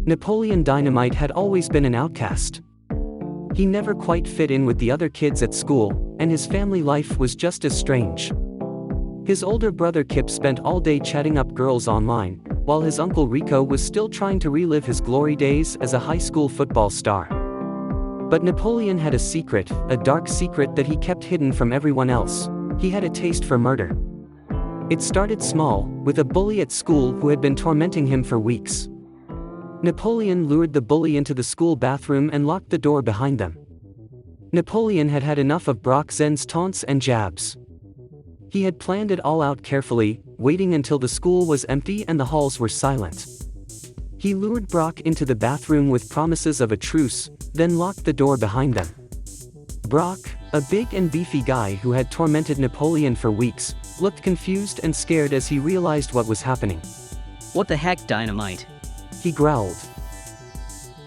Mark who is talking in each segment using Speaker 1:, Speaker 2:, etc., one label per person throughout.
Speaker 1: Napoleon Dynamite had always been an outcast. He never quite fit in with the other kids at school, and his family life was just as strange. His older brother Kip spent all day chatting up girls online, while his uncle Rico was still trying to relive his glory days as a high school football star. But Napoleon had a secret, a dark secret that he kept hidden from everyone else. He had a taste for murder. It started small, with a bully at school who had been tormenting him for weeks. Napoleon lured the bully into the school bathroom and locked the door behind them. Napoleon had had enough of Brock Zen's taunts and jabs. He had planned it all out carefully, waiting until the school was empty and the halls were silent. He lured Brock into the bathroom with promises of a truce, then locked the door behind them. Brock, a big and beefy guy who had tormented Napoleon for weeks, looked confused and scared as he realized what was happening.
Speaker 2: What the heck, Dynamite?
Speaker 1: He growled.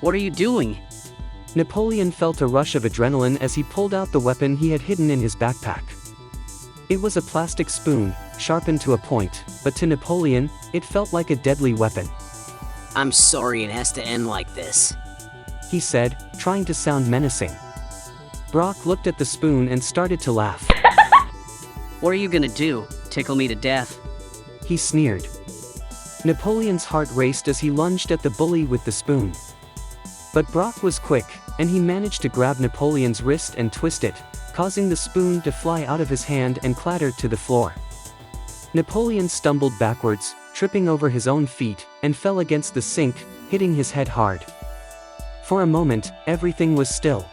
Speaker 2: What are you doing?
Speaker 1: Napoleon felt a rush of adrenaline as he pulled out the weapon he had hidden in his backpack. It was a plastic spoon, sharpened to a point, but to Napoleon, it felt like a deadly weapon.
Speaker 3: I'm sorry it has to end like this,
Speaker 1: he said, trying to sound menacing. Brock looked at the spoon and started to laugh.
Speaker 2: What are you gonna do, tickle me to death?
Speaker 1: He sneered. Napoleon's heart raced as he lunged at the bully with the spoon. But Brock was quick, and he managed to grab Napoleon's wrist and twist it, causing the spoon to fly out of his hand and clatter to the floor. Napoleon stumbled backwards, tripping over his own feet, and fell against the sink, hitting his head hard. For a moment, everything was still.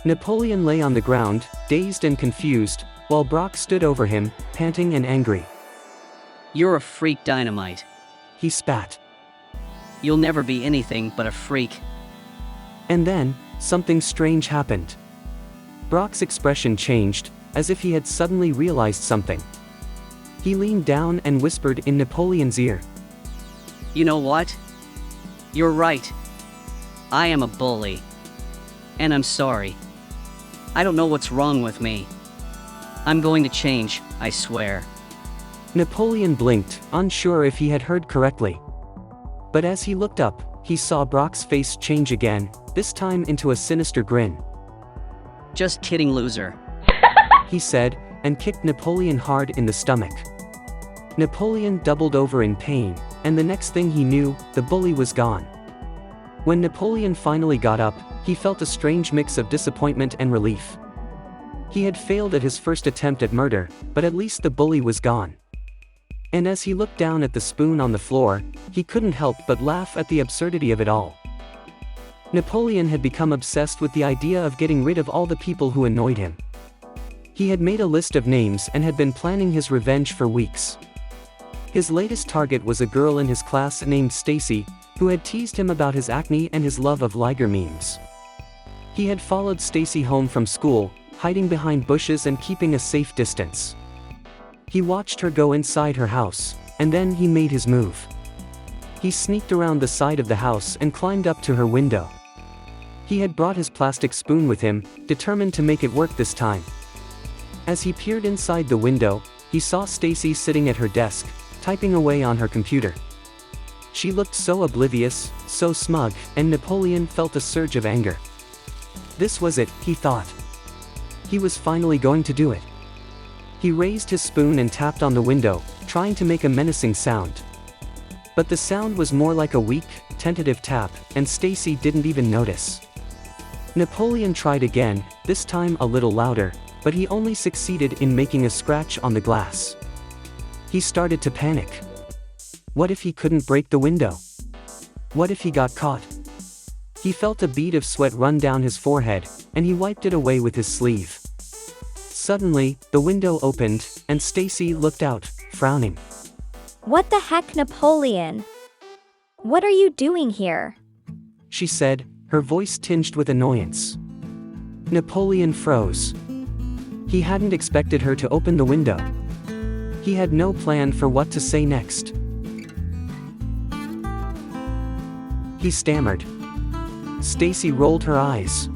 Speaker 1: Napoleon lay on the ground, dazed and confused, while Brock stood over him, panting and angry.
Speaker 2: You're a freak, Dynamite.
Speaker 1: He spat.
Speaker 2: You'll never be anything but a freak.
Speaker 1: And then, something strange happened. Brock's expression changed, as if he had suddenly realized something. He leaned down and whispered in Napoleon's ear.
Speaker 2: You know what? You're right. I am a bully. And I'm sorry. I don't know what's wrong with me. I'm going to change, I swear.
Speaker 1: Napoleon blinked, unsure if he had heard correctly. But as he looked up, he saw Brock's face change again, this time into a sinister grin.
Speaker 2: Just kidding, loser.
Speaker 1: He said, and kicked Napoleon hard in the stomach. Napoleon doubled over in pain, and the next thing he knew, the bully was gone. When Napoleon finally got up, he felt a strange mix of disappointment and relief. He had failed at his first attempt at murder, but at least the bully was gone. And as he looked down at the spoon on the floor, he couldn't help but laugh at the absurdity of it all. Napoleon had become obsessed with the idea of getting rid of all the people who annoyed him. He had made a list of names and had been planning his revenge for weeks. His latest target was a girl in his class named Stacy, who had teased him about his acne and his love of Liger memes. He had followed Stacy home from school, hiding behind bushes and keeping a safe distance. He watched her go inside her house, and then he made his move. He sneaked around the side of the house and climbed up to her window. He had brought his plastic spoon with him, determined to make it work this time. As he peered inside the window, he saw Stacy sitting at her desk, typing away on her computer. She looked so oblivious, so smug, and Napoleon felt a surge of anger. This was it, he thought. He was finally going to do it. He raised his spoon and tapped on the window, trying to make a menacing sound. But the sound was more like a weak, tentative tap, and Stacy didn't even notice. Napoleon tried again, this time a little louder, but he only succeeded in making a scratch on the glass. He started to panic. What if he couldn't break the window? What if he got caught? He felt a bead of sweat run down his forehead, and he wiped it away with his sleeve. Suddenly, the window opened, and Stacy looked out, frowning.
Speaker 4: What the heck, Napoleon? What are you doing here?
Speaker 1: She said, her voice tinged with annoyance. Napoleon froze. He hadn't expected her to open the window. He had no plan for what to say next. He stammered. Stacy rolled her eyes.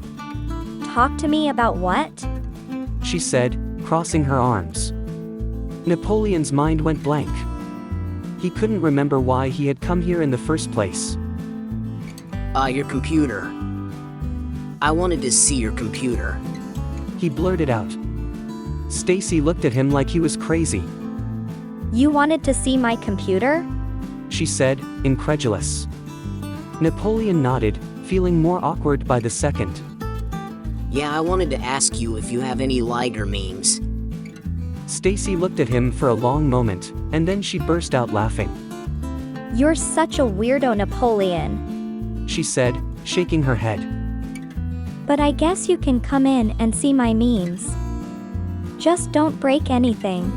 Speaker 4: Talk to me about what?
Speaker 1: She said, crossing her arms. Napoleon's mind went blank. He couldn't remember why he had come here in the first place.
Speaker 3: Your computer. I wanted to see your computer.
Speaker 1: He blurted out. Stacy looked at him like he was crazy.
Speaker 4: You wanted to see my computer?
Speaker 1: She said, incredulous. Napoleon nodded, feeling more awkward by the second.
Speaker 3: Yeah, I wanted to ask you if you have any lighter memes.
Speaker 1: Stacy looked at him for a long moment, and then she burst out laughing.
Speaker 4: You're such a weirdo, Napoleon.
Speaker 1: She said, shaking her head.
Speaker 4: But I guess you can come in and see my memes. Just don't break anything.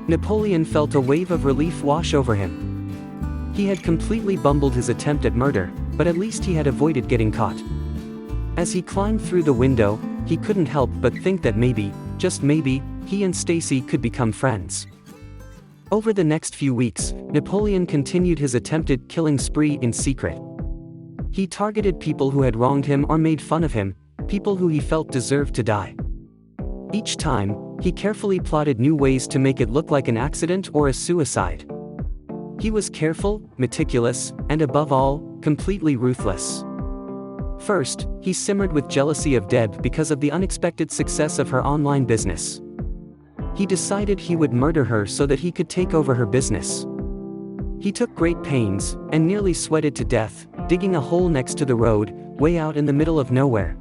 Speaker 1: Napoleon felt a wave of relief wash over him. He had completely bumbled his attempt at murder, but at least he had avoided getting caught. As he climbed through the window, he couldn't help but think that maybe, just maybe, he and Stacy could become friends. Over the next few weeks, Napoleon continued his attempted killing spree in secret. He targeted people who had wronged him or made fun of him, people who he felt deserved to die. Each time, he carefully plotted new ways to make it look like an accident or a suicide. He was careful, meticulous, and above all, completely ruthless. First, he simmered with jealousy of Deb because of the unexpected success of her online business. He decided he would murder her so that he could take over her business. He took great pains, and nearly sweated to death, digging a hole next to the road, way out in the middle of nowhere.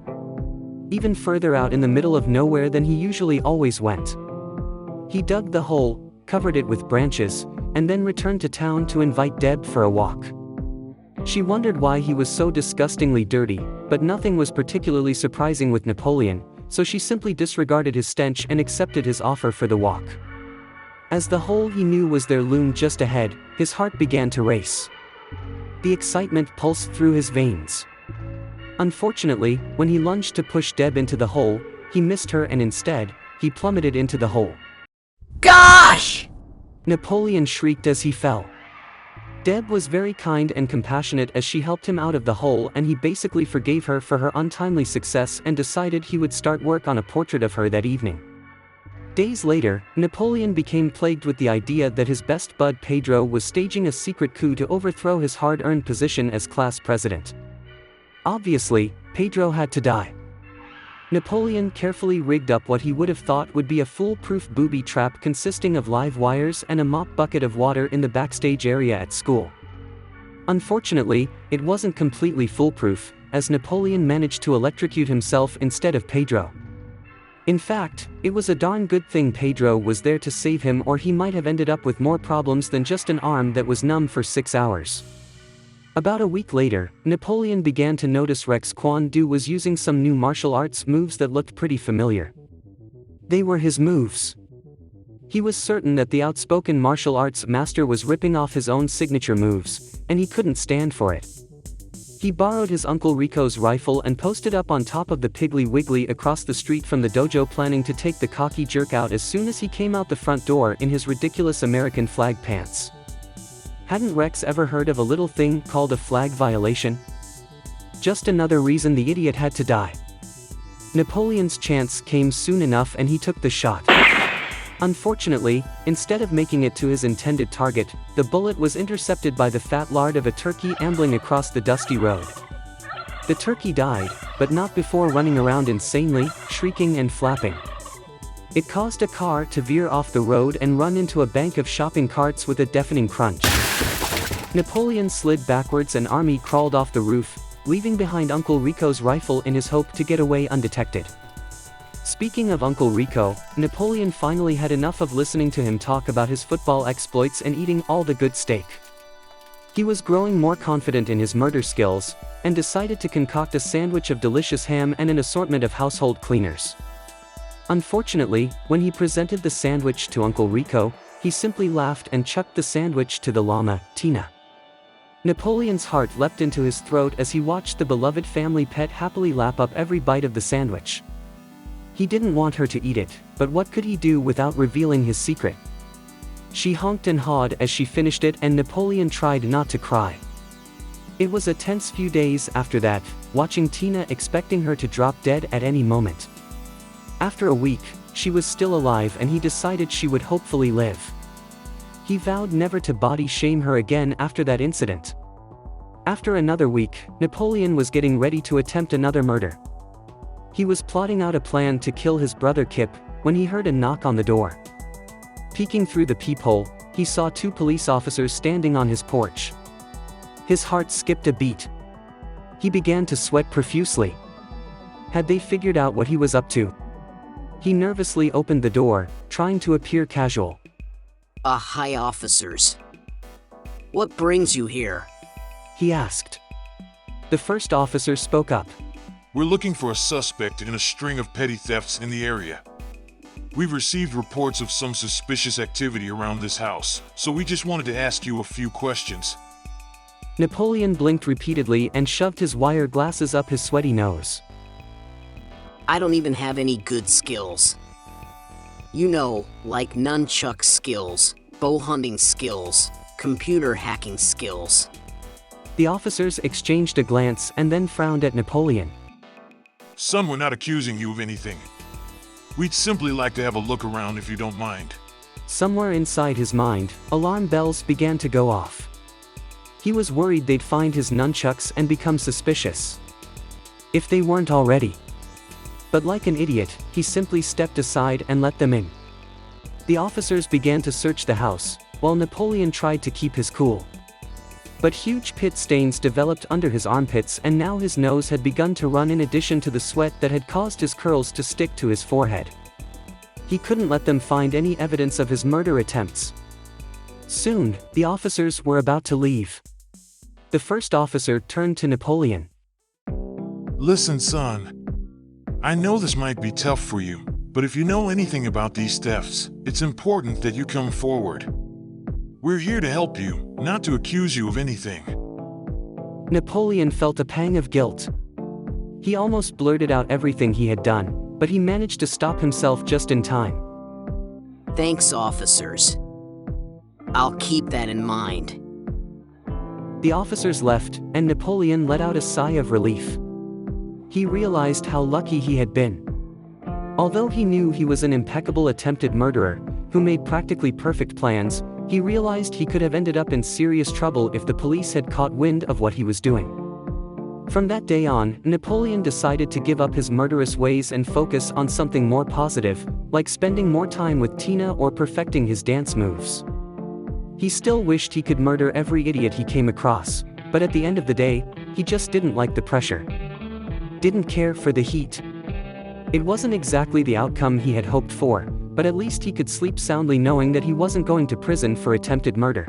Speaker 1: Even further out in the middle of nowhere than he usually always went. He dug the hole, covered it with branches, and then returned to town to invite Deb for a walk. She wondered why he was so disgustingly dirty, but nothing was particularly surprising with Napoleon, so she simply disregarded his stench and accepted his offer for the walk. As the hole he knew was there loomed just ahead, his heart began to race. The excitement pulsed through his veins. Unfortunately, when he lunged to push Deb into the hole, he missed her and instead, he plummeted into the hole.
Speaker 3: Gosh!
Speaker 1: Napoleon shrieked as he fell. Deb was very kind and compassionate as she helped him out of the hole, and he basically forgave her for her untimely success and decided he would start work on a portrait of her that evening. Days later, Napoleon became plagued with the idea that his best bud Pedro was staging a secret coup to overthrow his hard-earned position as class president. Obviously, Pedro had to die. Napoleon carefully rigged up what he would have thought would be a foolproof booby trap consisting of live wires and a mop bucket of water in the backstage area at school. Unfortunately, it wasn't completely foolproof, as Napoleon managed to electrocute himself instead of Pedro. In fact, it was a darn good thing Pedro was there to save him, or he might have ended up with more problems than just an arm that was numb for 6 hours. About a week later, Napoleon began to notice Rex Kwon Do was using some new martial arts moves that looked pretty familiar. They were his moves. He was certain that the outspoken martial arts master was ripping off his own signature moves, and he couldn't stand for it. He borrowed his Uncle Rico's rifle and posted up on top of the Piggly Wiggly across the street from the dojo, planning to take the cocky jerk out as soon as he came out the front door in his ridiculous American flag pants. Hadn't Rex ever heard of a little thing called a flag violation? Just another reason the idiot had to die. Napoleon's chance came soon enough and he took the shot. Unfortunately, instead of making it to his intended target, the bullet was intercepted by the fat lard of a turkey ambling across the dusty road. The turkey died, but not before running around insanely, shrieking and flapping. It caused a car to veer off the road and run into a bank of shopping carts with a deafening crunch. Napoleon slid backwards and Army crawled off the roof, leaving behind Uncle Rico's rifle in his hope to get away undetected. Speaking of Uncle Rico, Napoleon finally had enough of listening to him talk about his football exploits and eating all the good steak. He was growing more confident in his murder skills, and decided to concoct a sandwich of delicious ham and an assortment of household cleaners. Unfortunately, when he presented the sandwich to Uncle Rico, he simply laughed and chucked the sandwich to the llama, Tina. Napoleon's heart leapt into his throat as he watched the beloved family pet happily lap up every bite of the sandwich. He didn't want her to eat it, but what could he do without revealing his secret? She honked and hawed as she finished it, and Napoleon tried not to cry. It was a tense few days after that, watching Tina, expecting her to drop dead at any moment. After a week, she was still alive and he decided she would hopefully live. He vowed never to body shame her again after that incident. After another week, Napoleon was getting ready to attempt another murder. He was plotting out a plan to kill his brother Kip when he heard a knock on the door. Peeking through the peephole, he saw 2 police officers standing on his porch. His heart skipped a beat. He began to sweat profusely. Had they figured out what he was up to? He nervously opened the door, trying to appear casual.
Speaker 3: Hi, officers. What brings you here?
Speaker 1: He asked. The first officer spoke up.
Speaker 5: We're looking for a suspect in a string of petty thefts in the area. We've received reports of some suspicious activity around this house, so we just wanted to ask you a few questions.
Speaker 1: Napoleon blinked repeatedly and shoved his wire glasses up his sweaty nose.
Speaker 3: I don't even have any good skills. You know, like nunchuck skills, bow hunting skills, computer hacking skills.
Speaker 1: The officers exchanged a glance and then frowned at Napoleon.
Speaker 5: Son, we're not accusing you of anything. We'd simply like to have a look around if you don't mind.
Speaker 1: Somewhere inside his mind, alarm bells began to go off. He was worried they'd find his nunchucks and become suspicious. If they weren't already. But like an idiot, he simply stepped aside and let them in. The officers began to search the house, while Napoleon tried to keep his cool. But huge pit stains developed under his armpits, and now his nose had begun to run in addition to the sweat that had caused his curls to stick to his forehead. He couldn't let them find any evidence of his murder attempts. Soon, the officers were about to leave. The first officer turned to Napoleon.
Speaker 5: Listen, son. I know this might be tough for you, but if you know anything about these thefts, it's important that you come forward. We're here to help you, not to accuse you of anything.
Speaker 1: Napoleon felt a pang of guilt. He almost blurted out everything he had done, but he managed to stop himself just in time.
Speaker 3: Thanks, officers. I'll keep that in mind.
Speaker 1: The officers left, and Napoleon let out a sigh of relief. He realized how lucky he had been. Although he knew he was an impeccable attempted murderer, who made practically perfect plans, he realized he could have ended up in serious trouble if the police had caught wind of what he was doing. From that day on, Napoleon decided to give up his murderous ways and focus on something more positive, like spending more time with Tina or perfecting his dance moves. He still wished he could murder every idiot he came across, but at the end of the day, he just didn't like the pressure. Didn't care for the heat. It wasn't exactly the outcome he had hoped for, but at least he could sleep soundly knowing that he wasn't going to prison for attempted murder.